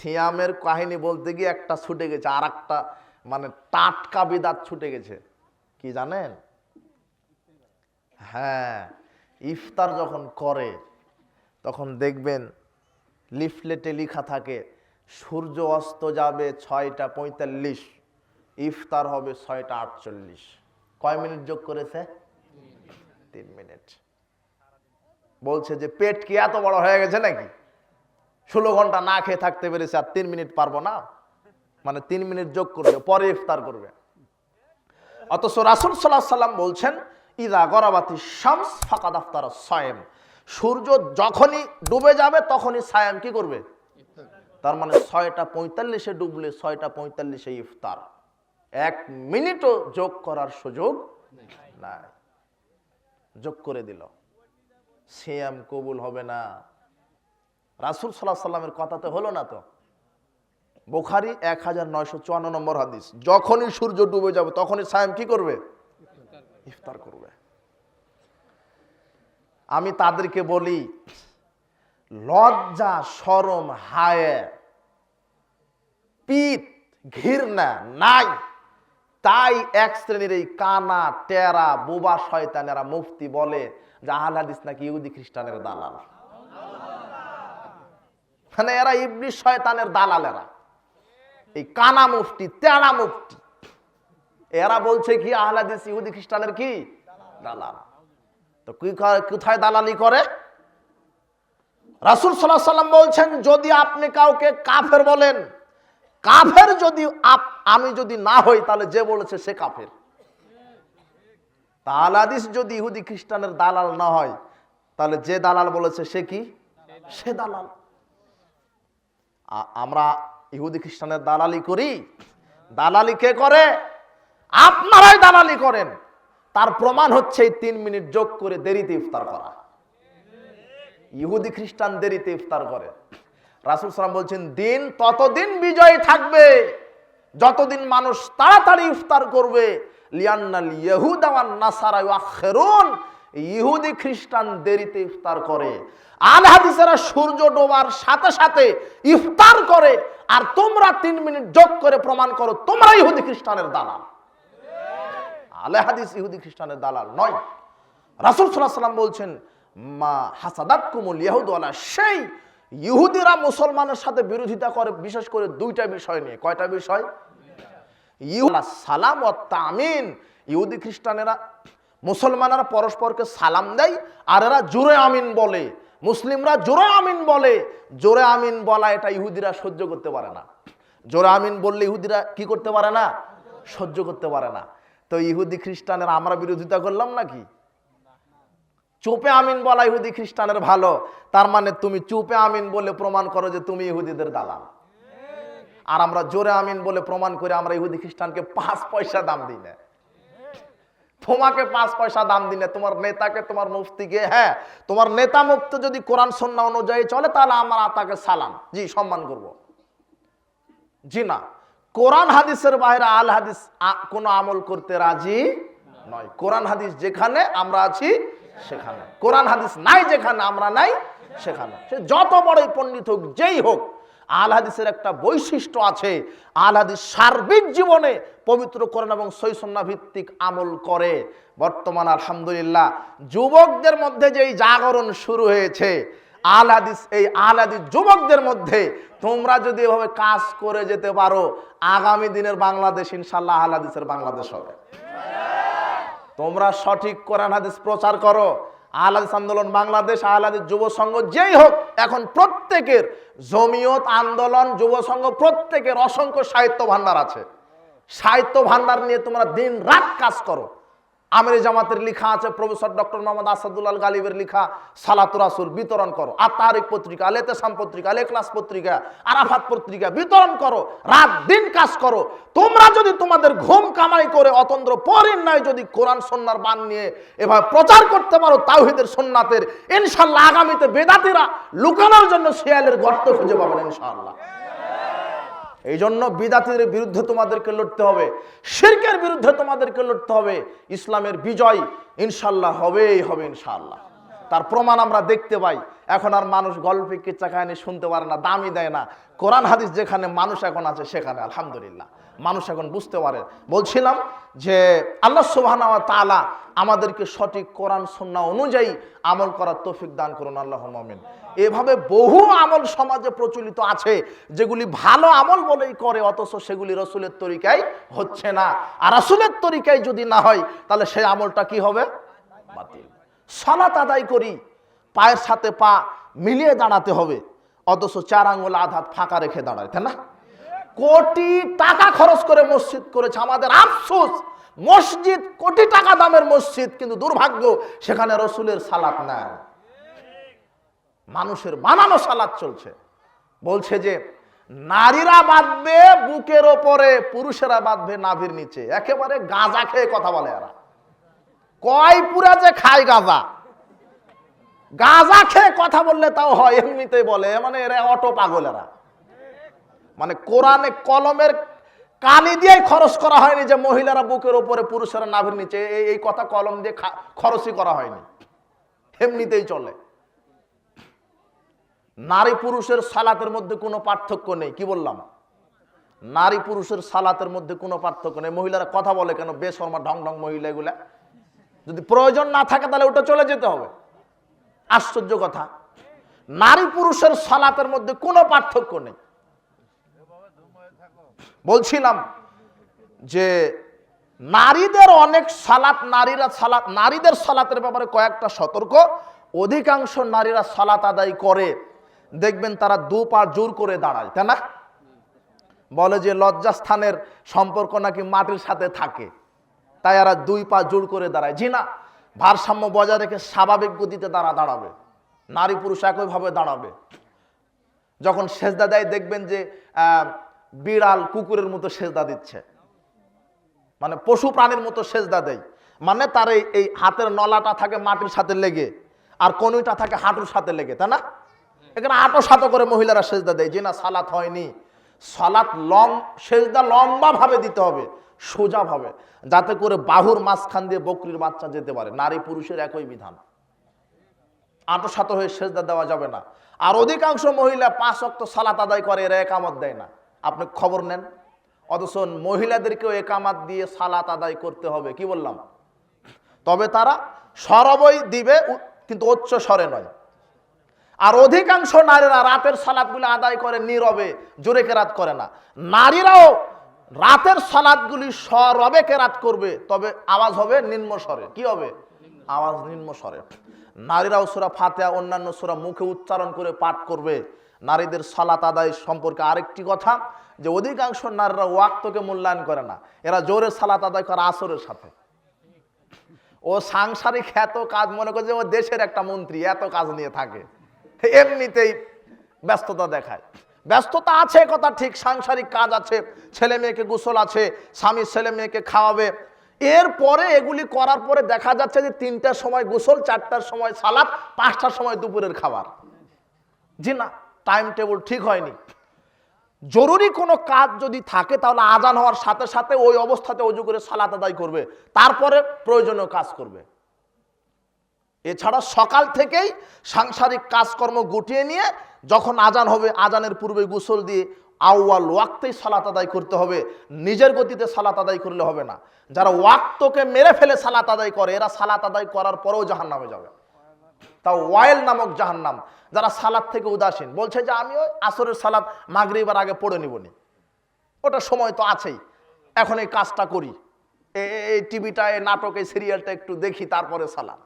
সিয়ামের কাহিনী বলতে গিয়ে একটা ছুটে গেছে, আর একটা মানে টাটকা বিদাত ছুটে গেছে। কি জানেন? হ্যাঁ, ইফতার যখন করে তখন দেখবেন লিফলেটে লেখা থাকে সূর্য অস্ত যাবে 6টা 45, ইফতার হবে 6টা 48। কয় মিনিট যোগ করেছে? 3 মিনিট। বলছে যে পেট কি এত বড় হয়ে গেছে নাকি, 16 ঘন্টা না খেয়ে থাকতে পেরেছে, আর 3 মিনিট পারবো না? মানে 3 মিনিট যোগ করবে, পরে ইফতার করবে। অথচ রাসূল সাল্লাল্লাহু আলাইহি সাল্লাম বলছেন ইযা গরাবাতিশ শামস ফাকাদ আফতারা সায়েম, সূর্য যখনই ডুবে যাবে তখনই সায়েম কি করবে? তার মানে 6টা 45-এ ডুবলে 6টা 45-এ ইফতার। 1 মিনিটও যোগ করার সুযোগ নাই। যোগ করে দিল, সিয়াম কবুল হবে না। রাসূল সাল্লাল্লাহু আলাইহি সাল্লামের কথাতে হলো না তো? বুখারী 1954 নম্বর হাদিস, যখনই সূর্য ডুবে যাবে তখনই সায়েম কি করবে? ইফতার করবে। আমি তাদেরকে বলি, লজ্জা শরম হায়া পিত ঘৃণা নাই, তাই এক শ্রেণীর এই কানা টেরা বোবা শয়তানেরা মুফতি বলে যে আহলে হাদিস নাকি ইহুদি খ্রিস্টানের দালাল। মানে এরা ইবলিস শয়তানের দালালেরা, এই কানা মুফতি টেরা মুফতি, এরা বলছে কি আহলে হাদিস ইহুদি খ্রিস্টানের কি দালাল। তো কোথায় দালালি করে? রাসূল সাল্লাল্লাহু আলাইহি সাল্লাম বলছেন যদি আপনি কাউকে কাফের বলেন, কাফের যদি আমি যদি না হই তাহলে যে বলেছে সে কাফের। আহলে হাদিস যদি ইহুদি খ্রিস্টানের দালাল না হয় তাহলে যে দালাল বলেছে সে কি? সে দালাল। আমরা ইহুদি খ্রিস্টানের দালালি করি? দালালি কে করে? আপনারাই দালালি করেন। তার প্রমাণ হচ্ছে 3 মিনিট যোগ করে দেরিতে ইফতার করা। ইহুদি খ্রিস্টান দেরিতে ইফতার করে। রাসূল সাল্লাল্লাহু আলাইহি ওয়াসাল্লাম বলছেন দিন ততদিন বিজয়ী থাকবে যতদিন মানুষ তাড়াতাড়ি ইফতার করবে। লিয়ান্নাল ইয়াহুদা ওয়ান নাসারা ইউআখিরুন, ইহুদি খ্রিস্টান দেরিতে ইফতার করে। আহলে হাদিসেরা সূর্য ডোবার সাথে সাথে ইফতার করে, আর তোমরা 3 মিনিট যোগ করে প্রমাণ করো তোমরা ইহুদি খ্রিস্টানের দালাল। আহলে হাদিস ইহুদি খ্রিস্টানের দালাল নয়। রাসূল সাল্লাল্লাহু আলাইহি ওয়াসাল্লাম বলছেন মা হাসাদাতকুমুল ইয়াহুদু আলা শাই, ইহুদিরা মুসলমানের সাথে বিরোধিতা করে বিশেষ করে 2টা বিষয় নিয়ে। কয়টা বিষয়? সালাম ও তামিন, ইহুদি খ্রিস্টানেরা মুসলমানেরা পরস্পরকে সালাম দেয় আর এরা জোরে আমিন বলে। মুসলিমরা জোরে আমিন বলে। জোরে আমিন বলা এটা ইহুদিরা সহ্য করতে পারে না। জোরে আমিন বললে ইহুদিরা কি করতে পারে না? সহ্য করতে পারে না। তো ইহুদি খ্রিস্টানেরা আমরা বিরোধিতা করলাম নাকি? চুপে আমিন বলা ইহুদি খ্রিস্টানের ভালো, তার মানে তুমি চুপে আমিন বলে প্রমাণ করো যে তুমি ইহুদিদের দালাল। আর আমরা জোরে আমিন বলে প্রমাণ করে আমরা ইহুদি খ্রিস্টানকে 5 পয়সা দাম দিই না। তোমাকে 5 পয়সা দাম দিই না, তোমার নেতাকে তোমার মুফতিকে, হ্যাঁ তোমার নেতা মুফতি যদি কোরআন সুন্নাহ অনুযায়ী চলে তাহলে আমরা তাকে সালাম জি সম্মান করব। জি না, কোরআন হাদিসের বাইরে আল হাদিস কোনো আমল করতে রাজি নয়। কোরআন হাদিস যেখানে আমরা আছি সেখানে, কোরআন হাদিস নাই যেখানে আমরা নাই সেখানে। সে যত বড়ই পণ্ডিত হোক যেই হোক, আল হাদিসের একটা বৈশিষ্ট্য আছে, আল হাদিস সার্বিক জীবনে পবিত্র কোরআন এবং সহিহ সুন্নাহ ভিত্তিক আমল করে। বর্তমান আলহামদুলিল্লাহ যুবকদের মধ্যে যেই জাগরণ শুরু হয়েছে, আল হাদিস এই আল হাদিস যুবকদের মধ্যে তোমরা যদি এভাবে কাজ করে যেতে পারো, আগামী দিনের বাংলাদেশ ইনশাআল্লাহ আল হাদিসের বাংলাদেশ হবে। তোমরা সঠিক কোরআন হাদিস প্রচার করো। আহলে হাদিস আন্দোলন বাংলাদেশ, আহলে হাদিস যুব সংঘ যেই হোক, এখন প্রত্যেকের জমিয়ত আন্দোলন যুব সংঘ প্রত্যেকের অসংখ্য সাহিত্য ভান্ডার আছে। সাহিত্য ভান্ডার নিয়ে তোমরা দিন রাত কাজ করো। আমির জামাতের লেখা আছে, প্রফেসর ডক্টর মোহাম্মদ আসাদুল্লাহ গালিবের লেখা সালাতুর রাসূল বিতরণ করো। আর তারিক পত্রিকা, আল ইতিসাম পত্রিকা, আল ইখলাস পত্রিকা, আরাফাত পত্রিকা বিতরণ করো। রাত দিন কাজ করো। তোমরা যদি তোমাদের ঘুম কামাই করে অতন্দ্র পরের নাই যদি কোরআন সুন্নাহর বান নিয়ে এভাবে প্রচার করতে পারো তাওহীদের সুন্নাতের, ইনশাআল্লাহ আগামীতে বেদাতীরা লুকানোর জন্য শিয়ালের গর্ত খুঁজে পাবেন ইনশাআল্লাহ। এই জন্য বিদাতের বিরুদ্ধে তোমাদেরকে লড়তে হবে, শিরকের বিরুদ্ধে তোমাদেরকে লড়তে হবে। ইসলামের বিজয় ইনশাআল্লাহ হবেই হবে ইনশাআল্লাহ। তার প্রমাণ আমরা দেখতে পাই। এখন আর মানুষ গল্পে কিচ্ছা কাহিনী শুনতে পারে না, দামই দেয় না। কোরআন হাদিস যেখানে মানুষ এখন আছে সেখানে আলহামদুলিল্লাহ মানুষ এখন বুঝতে পারে। বলছিলাম যে আল্লাহ সুবহানাহু ওয়া তাআলা আমাদেরকে সঠিক কোরআন সুন্নাহ অনুযায়ী আমল করার তৌফিক দান করুন, আল্লাহুম্মা আমিন। এভাবে বহু আমল সমাজে প্রচলিত আছে যেগুলি ভালো আমল বলেই করে, অথচ সেগুলি রাসূলের তরিকায় হচ্ছে না। আর রাসূলের তরিকায় যদি না হয় তাহলে সেই আমলটা কি হবে? বাতিল। সালাত আদায় করি, পায়ের সাথে পা মিলিয়ে দাঁড়াতে হবে, অথচ 4 আঙ্গুল আধ হাত ফাঁকা রেখে দাঁড়ায়, তাই না? কোটি টাকা খরচ করে মসজিদ করেছে, আমাদের আফসোস মসজিদ কোটি টাকা দামের মসজিদ, কিন্তু দুর্ভাগ্য সেখানে রাসূলের সালাত নাই, মানুষের বানানো সালাত চলছে। বলছে যে নারীরা বাঁধবে বুকের ওপরে, পুরুষেরা বাঁধবে নাভির নিচে। একেবারে গাঁজা খেয়ে কথা বলে এরা, কয় পুরা যে খায় গাঁজা, গাঁজা খেয়ে কথা বললে তাও হয়, এমনিতেই বলে, মানে এরা অটো পাগল এরা। মানে কোরআনে কলমের কালি দিয়ে খরচ করা হয়নি যে মহিলারা বুকের উপরে পুরুষেরা নাভির নিচে, এই কথা কলম দিয়ে খরচই করা হয়নি, এমনিতেই চলে। নারী পুরুষের সালাতের মধ্যে কোনো পার্থক্য নেই। কি বললাম? নারী পুরুষের সালাতের মধ্যে কোনো পার্থক্য নেই। মহিলারা কথা বলে কেন? বেশরমা ঢং ঢং মহিলা এগুলা। যদি প্রয়োজন না থাকে তাহলে ওটা চলে যেতে হবে। আশ্চর্য কথা, নারী পুরুষের সালাতের মধ্যে কোনো পার্থক্য নেই। বলছিলাম যে নারীদের অনেক সালাত, নারীদের সালাতের ব্যাপারে কয়েকটা সতর্ক। অধিকাংশ নারীরা সালাত আদায় করে, দেখবেন তারা 2 পা জোর করে দাঁড়ায়, তাই না? বলে যে লজ্জাস্থানের সম্পর্ক নাকি মাটির সাথে থাকে, তাই এরা 2 পা জোর করে দাঁড়ায়। জি না, ভারসাম্য বজায় রেখে স্বাভাবিক গতিতে দাঁড়াবে। নারী পুরুষ একইভাবে দাঁড়াবে। যখন সেজদা দেয় দেখবেন যে বিড়াল কুকুরের মতো সেজদা দিচ্ছে, মানে পশু প্রাণীর মতো সেজদা দেয়। মানে তার এই হাতের নলাটা থাকে মাটির সাথে লেগে, আর কনুইটা থাকে হাঁটুর সাথে লেগে, তাই না? এখানে আটো সাটো করে মহিলারা সেজদা দেয়। যে না, সালাত হয়নি। সালাত সেজদা লম্বা ভাবে দিতে হবে, সোজা ভাবে, যাতে করে বাহুর মাঝখান দিয়ে বকরির বাচ্চা যেতে পারে। নারী পুরুষের একই বিধান, আটো সাটো হয়ে সেজদা দেওয়া যাবে না। আর অধিকাংশ মহিলা 5 ওয়াক্ত সালাত আদায় করে, এরা একামত দেয় না। আপনি খবর নেন, অথচ মহিলাদেরকেও একামত দিয়ে সালাত আদায় করতে হবে। কি বললাম? তবে তারা সরবই দিবে, কিন্তু উচ্চ স্বরে নয়। আর অধিকাংশ নারীরা রাতের সালাতগুলো আদায় করে নীরবে, জোরে কেরাত করে না। নারীরাও রাতের সালাতগুলি সরবে কেরাত করবে, তবে আওয়াজ হবে নিম্ন স্বরে। কি হবে? আওয়াজ নিম্ন স্বরে। নারীরাও সূরা ফাতিহা, অন্যান্য সূরা মুখে উচ্চারণ করে পাঠ করবে। নারীদের সালাত আদায় সম্পর্কে আরেকটি কথা, যে অধিকাংশ নারীরা ওয়াক্তকে মূল্যায়ন করে না। এরা জোরে সালাত আদায় করে আসরের সাথে। ও সাংসারিক এত কাজ, মনে করে যে ও দেশের একটা মন্ত্রী, এত কাজ নিয়ে থাকে, এমনিতেই ব্যস্ততা দেখায়। ব্যস্ততা আছে কথা ঠিক, সাংসারিক কাজ আছে, ছেলে মেয়েকে গোসল আছে, স্বামী ছেলে মেয়েকে খাওয়াবে। এরপরে এগুলি করার পরে দেখা যাচ্ছে যে 3টার সময় গোসল, 4টার সময় সালাত, 5টার সময় দুপুরের খাবার। জি না, টাইম টেবিল ঠিক হয়নি। জরুরি কোনো কাজ যদি থাকে তাহলে আজান হওয়ার সাথে সাথে ওই অবস্থাতে ওযু করে সালাত আদায় করবে, তারপরে প্রয়োজনীয় কাজ করবে। এছাড়া সকাল থেকেই সাংসারিক কাজকর্ম গুটিয়ে নিয়ে যখন আজান হবে, আজানের পূর্বে গোসল দিয়ে আউয়াল ওয়াক্তেই সালাত আদায় করতে হবে। নিজের গতিতে সালাত আদায় করলে হবে না। যারা ওয়াক্তকে মেরে ফেলে সালাত আদায় করে, এরা সালাত আদায় করার পরেও জাহান্নামে যাবে, তাও ওয়াইল নামক জাহান্নাম। যারা সালাত থেকে উদাসীন, বলছে যে আমি ওই আসরের সালাত মাগরিবার আগে পড়ে নিবনি, ওটা সময় তো আছেই, এখন এই কাজটা করি, এই টিভিটা, এই নাটক, এই সিরিয়ালটা একটু দেখি, তারপরে সালাত।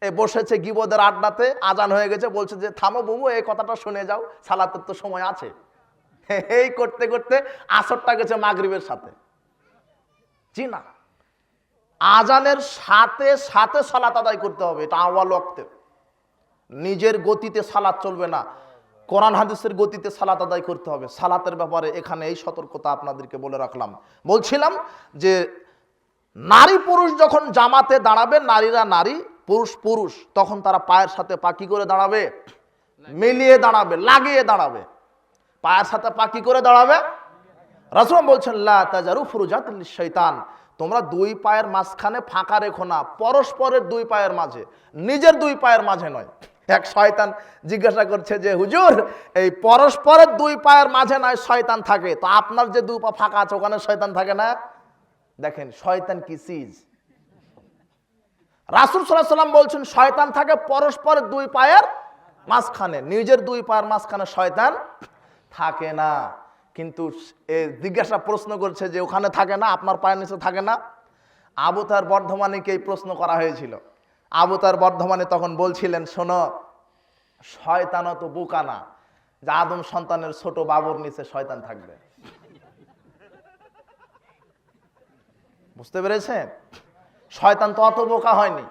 এ বসেছে গিবদের আড্ডাতে, আজান হয়ে গেছে, বলছে যে থামো বাবু, এই কথাটা শুনে যাও, সালাতের তো সময় আছে। এই করতে করতে আসরটা গেছে মাগরিবের সাথে। জি না, আজানের সাথে সাথে সালাত আদায় করতে হবে, এটা আওয়াল ওয়াক্তে। নিজের গতিতে সালাত চলবে না, কোরআন হাদিসের গতিতে সালাত আদায় করতে হবে। সালাতের ব্যাপারে এখানে এই সতর্কতা আপনাদেরকে বলে রাখলাম। বলছিলাম যে নারী পুরুষ যখন জামাতে দাঁড়াবে, নারীরা নারী, পুরুষ পুরুষ, তখন তারা পায়ের সাথে পা কি করে দাঁড়াবে? মিলিয়ে দাঁড়াবে, লাগিয়ে দাঁড়াবে। পায়ের সাথে পা কি করে দাঁড়াবে? রাসূল বলছেন লা তাজারু ফুরুজাতিল শাইতান, তোমরা দুই পায়ের মাঝখানে ফাঁকা রেখো না, পরস্পরের দুই পায়ের মাঝে, নিজের দুই পায়ের মাঝে নয়। এক শয়তান জিজ্ঞাসা করছে যে হুজুর, এই পরস্পরের দুই পায়ের মাঝে নয় শয়তান থাকে, তো আপনার যে দুই পা ফাঁকা আছে ওখানে শয়তান থাকে না? দেখেন শয়তান কি চিজ। রাসূল সাল্লাল্লাহু আলাইহি সাল্লাম বলছেন শয়তান থাকে পরস্পরের দুই পায়ের মাঝখানে, নিজের দুই পায়ের মাঝখানে শয়তান থাকে না। কিন্তু জিজ্ঞাসা প্রশ্ন করছে যে ওখানে থাকে না, আপনার পায়ের নিচে থাকে না? আবু তাহের বর্ধমানীকে এই প্রশ্ন করা হয়েছিল। আবু তাহের বর্ধমানী তখন বলছিলেন, শোনো, শয়তান তো বোকা না যে আদম সন্তানের ছোট বাবুর নিচে শয়তান থাকবে। বুঝতে পেরেছেন? শয়তান তো অত বোকা হয়নি,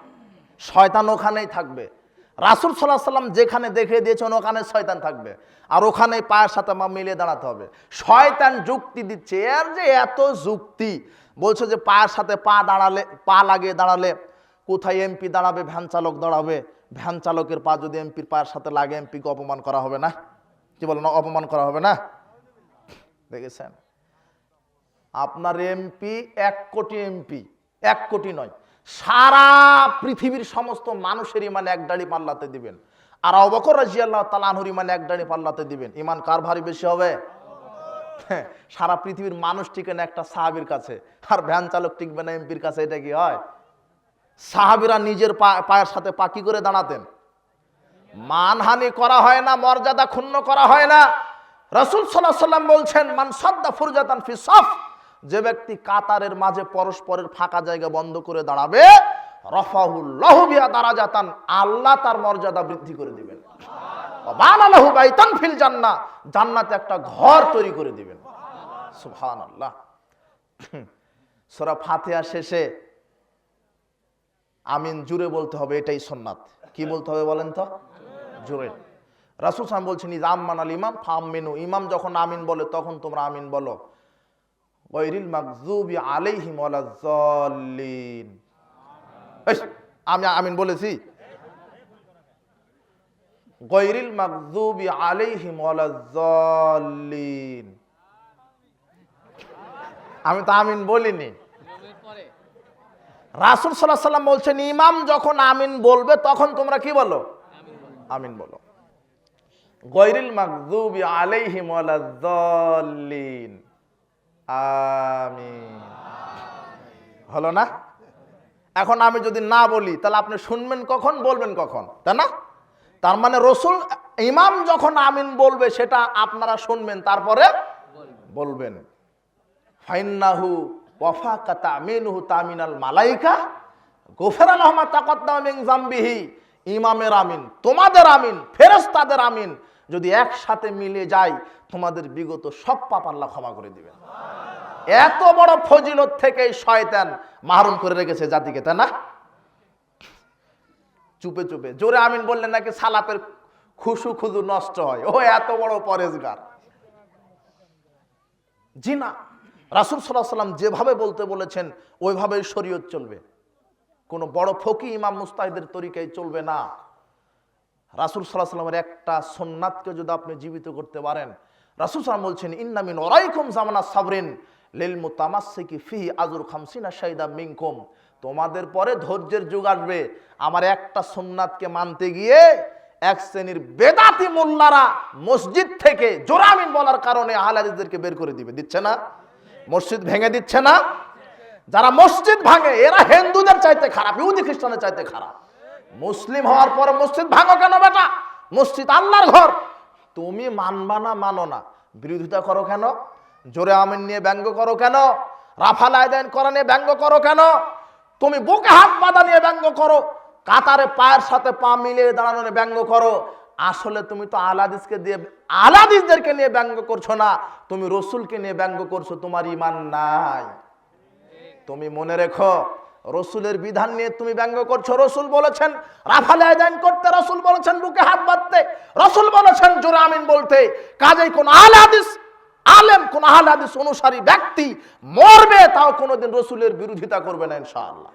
শয়তান ওখানেই থাকবে। রাসূল সাল্লাল্লাহু আলাইহি সাল্লাম যেখানে দেখে দিয়েছেন ওখানে শয়তান থাকবে, আর ওখানেই পায়ের সাথে মিলিয়ে দাঁড়াতে হবে। শয়তান যুক্তি দিচ্ছে, এর যে এত যুক্তি, বলছে যে পায়ের সাথে পা লাগিয়ে দাঁড়ালে কোথায় এমপি দাঁড়াবে, ভ্যান চালক দাঁড়াবে, ভ্যান চালকের পা যদি এমপির পায়ের সাথে লাগে এমপিকে অপমান করা হবে না? কি বলেন, অপমান করা হবে না? দেখেছেন, আপনার এমপি 1 কোটি এমপি, 1 কোটি নয়, সারা পৃথিবীর সমস্ত মানুষের ইমান এক দাড়ি পাল্লাতে দিবেন, আর আবু বকর রাদিয়াল্লাহু তাআলা আনহুর ইমান এক দাড়ি পাল্লাতে দিবেন। ইমান কার ভারী বেশি হবে? সারা পৃথিবীর মানুষ টিকে না একটা সাহাবীর কাছে, আর ভ্যান চালক টিকবে না এমপির কাছে, এটা কি হয়? সাহাবীরা নিজের পায়ের সাথে পা কি করে দাঁড়াতেন? মানহানি করা হয় না, মর্যাদা ক্ষুণ্ণ করা হয় না। রাসূল সাল্লাল্লাহু আলাইহি সাল্লাম বলছেন, মান সাদ্দা ফুরজাতান ফি সাফ, যে ব্যক্তি কাতারের মাঝে পরস্পরের ফাঁকা জায়গা বন্ধ করে দাঁড়াবে, রাফাহুল্লাহু বিহা দারাজাতান, আল্লাহ তার মর্যাদা বৃদ্ধি করে দিবেন। ওয়া বানা লাহু বাইতান ফিল জান্নাহ, জান্নাতে একটা ঘর তৈরি করে দিবেন। সুবহানাল্লাহ। সূরা ফাতিহা শেষে আমিন জুড়ে বলতে হবে, এটাই সুন্নাত। কি বলতে হবে বলেন তো? জুড়ে। রাসূল সাল্লাল্লাহু আলাইহি ওয়াসাল্লাম বলছেন, ইজাম্মানাল ইমাম ফাআমিনু, ইমাম যখন আমিন বলে তখন তোমরা আমিন বলো। গায়রিল মাগযুবি আলাইহিম ওয়ালাজ যাল্লিন। আমি আমিন বলেছি? গায়রিল মাগযুবি আলাইহিম ওয়ালাজ যাল্লিন, আমি তো আমিন বলিনি। রাসূল সাল্লাল্লাহু আলাইহি ওয়াসাল্লাম বলছেন, ইমাম যখন আমিন বলবে তখন তোমরা কি বলো? আমিন বলো। গায়রিল মাগযুবি আলাইহিম ওয়ালাজ যাল্লিন, আমিন। হলো না? এখন আমি যদি না বলি তাহলে আপনি শুনবেন কখন, বলবেন কখন, তাই না? তার মানে রাসূল ইমাম যখন আমিন বলবে সেটা আপনারা শুনবেন, তারপরে বলবেন। ফাইন্নাহু ওয়াফাকা তামিনুহু তামিনাল মালাইকা গুফিরা লাহু মা তাকাদ্দামা মিন যামবিহি, ইমামের আমিন, তোমাদের আমিন, ফেরেশতাদের আমিন যদি একসাথে মিলে যায়, তোমাদের বিগত সব পাপ আল্লাহ ক্ষমা করে দিবেন। এত বড় ফজিলত থেকে শয়তান মাহরুম করে রেখেছে জাতিকে, তাই না? চুপে চুপে জোরে আমিন বললেন নাকি সালাতের খুশু খুজু নষ্ট হয়, ও এত বড় পরেজগার। জি না, রাসূল সাল্লাল্লাহু আলাইহি সাল্লাম যেভাবে বলতে বলেছেন ওইভাবেই শরীয়ত চলবে, কোনো বড় ফকি ইমাম মুস্তাহিদের তরিকায় চলবে না। রাসূল সাল্লাল্লাহু আলাইহি সাল্লামের একটা সুন্নাতকে যদি আপনি জীবিত করতে পারেন, রাসূল সাল্লাল্লাহু আলাইহি সাল্লাম বলছেন, ইন্না মিন ওয়ারাইকুম জামানা সাবরিন লিল মুতামাসসিকি ফিহি আজরু 50 শাহিদা মিনকুম, তোমাদের পরে ধৈর্যের যুগ আসবে। আমার একটা সুন্নাতকে মানতে গিয়ে এক শ্রেণীর বেদাতি মোল্লারা মসজিদ থেকে জোরে আমিন বলার কারণে আহলে হাদিসদেরকে বের করে দিচ্ছে না? মসজিদ ভেঙে দিচ্ছে না? যারা মসজিদ ভাঙে এরা হিন্দুদের চাইতে খারাপ, ইহুদি খ্রিস্টানের চাইতে খারাপ। মুসলিম হওয়ার পর মসজিদ ভাঙো কেন বেটা? মসজিদ আল্লাহর ঘর। তুমি মানবা না, মানো না, বিরোধিতা করো কেন? জোরে আমিন নিয়ে ব্যঙ্গ করো কেন? রাফাল আদান করা নিয়ে ব্যঙ্গ করো কেন? তুমি বুকে হাত বাঁধা নিয়ে ব্যঙ্গ করো, কাতারে পায়ের সাথে পা মিলিয়ে দাঁড়ানো নিয়ে ব্যঙ্গ করো। আসলে তুমি তো আলাদিসদেরকে নিয়ে ব্যঙ্গ করছো না, তুমি রসুলকে নিয়ে ব্যঙ্গ করছো, তোমার ঈমান নাই। তুমি মনে রেখো, রসুলের বিধান নিয়ে তুমি ব্যঙ্গ করছো। রসুল বলেছেন রাফালে আযান করতে, রসুল বলেছেন বুকে হাত বাঁধতে, রসুল বলেছেন জোরে আমিন বলতে। কাজেই কোন আহলে হাদিস আলেম, কোন আহলে হাদিস অনুসারী ব্যক্তি মরবে তাও কোনোদিন রসুলের বিরোধিতা করবে না ইনশাআল্লাহ।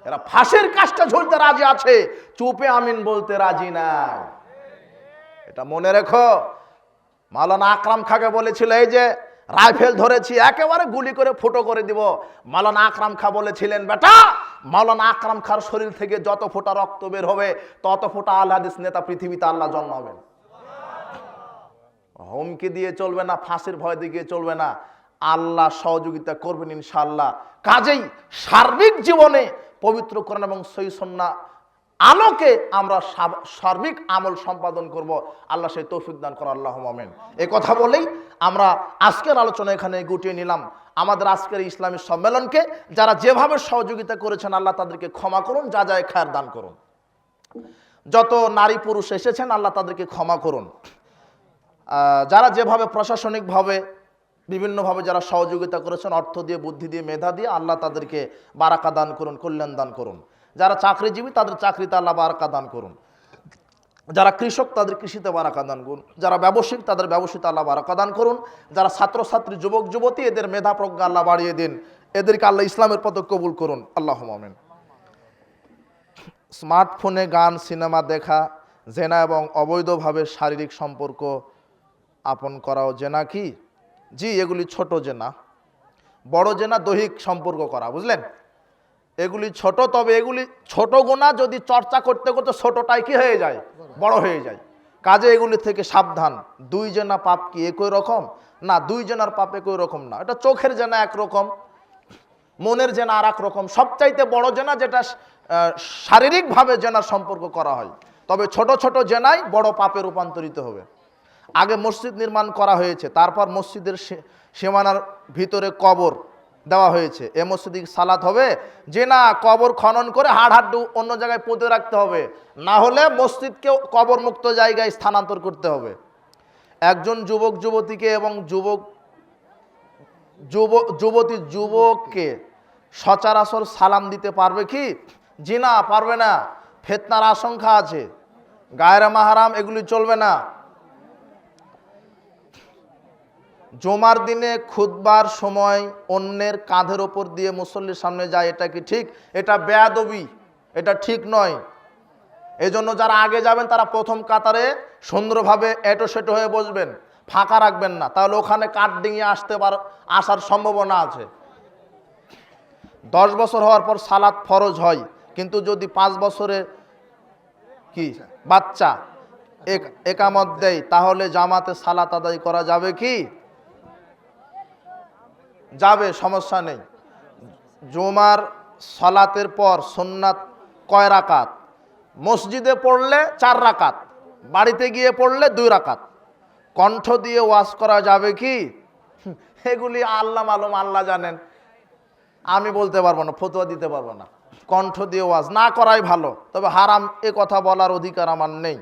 এরা ফাঁসির কাষ্ঠে ঝুলতে রাজি আছে, চুপে আমিন বলতে রাজি নাই। এটা মনে রেখো। মাওলানা আকরাম খাকে বলেছিল, এই যে রাইফেল ধরেছি, একেবারে গুলি করে ফুটো করে দিব। মাওলানা আকরাম খা বলেছিলেন, বেটা মাওলানা আকরাম খার শরীর থেকে যত ফোঁটা রক্ত বের হবে তত ফোঁটা আল হাদিস নেতা পৃথিবীতে আল্লাহ জন্মাবেন। হুমকি দিয়ে চলবে না, ফাঁসির ভয় দিয়ে চলবে না, আল্লাহ সহযোগিতা করবেন ইনশাআল্লাহ। কাজেই সার্বিক জীবনে পবিত্র কোরআন এবং সহিহ সুন্নাহ আলোকে আমরা সার্বিক আমল সম্পাদন করব, আল্লাহ সেই তৌফিক দান করেন, আল্লাহুম্মা আমিন। এই কথা বলেই আমরা আজকের আলোচনা এখানে গুটিয়ে নিলাম। আমাদের আজকের ইসলামী সম্মেলনকে যারা যেভাবে সহযোগিতা করেছেন আল্লাহ তাদেরকে ক্ষমা করুন, যা যায় খায়ের দান করুন। যত নারী পুরুষ এসেছেন আল্লাহ তাদেরকে ক্ষমা করুন। যারা যেভাবে প্রশাসনিকভাবে বিভিন্নভাবে যারা সহযোগিতা করেছেন, অর্থ দিয়ে, বুদ্ধি দিয়ে, মেধা দিয়ে, আল্লাহ তাদেরকে বারাকা দান করুন, কল্যাণ দান করুন। যারা চাকরিজীবী তাদের চাকরিতে আল্লাহ বারাকা দান করুন। যারা কৃষক তাদের কৃষিতে বারাকা দান করুন। যারা ব্যবসায়িক তাদের ব্যবসায়ীতে আল্লাহ বারাকা দান করুন। যারা ছাত্রছাত্রী, যুবক যুবতী, এদের মেধা প্রজ্ঞা আল্লাহ বাড়িয়ে দিন, এদেরকে আল্লাহ ইসলামের পথে কবুল করুন, আল্লাহুম্মা আমিন। স্মার্টফোনে গান, সিনেমা দেখা জেনা এবং অবৈধভাবে শারীরিক সম্পর্ক আপন করাও জেনা কি? জি, এগুলি ছোট জেনা। বড় জেনা দৈহিক সম্পর্ক করা, বুঝলেন? এগুলি ছোট, তবে এগুলি ছোট গুনাহ যদি চর্চা করতে করতে ছোটটাই কি হয়ে যায়, বড় হয়ে যায়। কাজে এগুলি থেকে সাবধান। দুই জেনা পাপ কি একই রকম? না, দুই জেনার পাপ একই রকম না। এটা চোখের জেনা একরকম, মনের জেনা আর এক রকম। সবচাইতে বড় জেনা যেটা শারীরিকভাবে জেনার সম্পর্ক করা হয়, তবে ছোট ছোট জেনাই বড় পাপে রূপান্তরিত হবে। আগে মসজিদ নির্মাণ করা হয়েছে, তারপর মসজিদের সীমানার ভিতরে কবর দেওয়া হয়েছে। এ মসজিদে সালাত হবে? যে না, কবর খনন করে হাড় অন্য জায়গায় পুঁতে রাখতে হবে, না হলে মসজিদকে কবর মুক্ত জায়গায় স্থানান্তর করতে হবে। একজন যুবক যুবতীকে এবং যুবককে সচরাচর সালাম দিতে পারবে কি? জি না, পারবে না। ফিতনার আশঙ্কা আছে। গায়রে মাহরাম এগুলি চলবে না। জুমার দিনে খুতবার সময় অন্যের কাঁধের ওপর দিয়ে মুসল্লির সামনে যায়, এটা কি ঠিক? এটা বেয়াদবি, এটা ঠিক নয়। এজন্য যারা আগে যাবেন তারা প্রথম কাতারে সুন্দরভাবে এটো সেটো হয়ে বসবেন, ফাঁকা রাখবেন না, তাহলে ওখানে কাঠ ডিঙিয়ে আসার সম্ভাবনা আছে। 10 বছর হওয়ার পর সালাত ফরজ হয়, কিন্তু যদি 5 বছরের কি বাচ্চা একামত দেয়, তাহলে জামাতে সালাত আদায় করা যাবে কি? যাবে, সমস্যা নেই। জুমার সালাতের পর সুন্নাত কয় রাকাত? মসজিদে পড়লে 4 রাকাত, বাড়িতে গিয়ে পড়লে 2 রাকাত। কণ্ঠ দিয়ে ওয়াজ করা যাবে কি? এগুলি আল্লাহ মালুম, আল্লাহ জানেন, আমি বলতে পারবো না, ফতোয়া দিতে পারবো না। কণ্ঠ দিয়ে ওয়াজ না করাই ভালো, তবে হারাম এ কথা বলার অধিকার আমার নেই।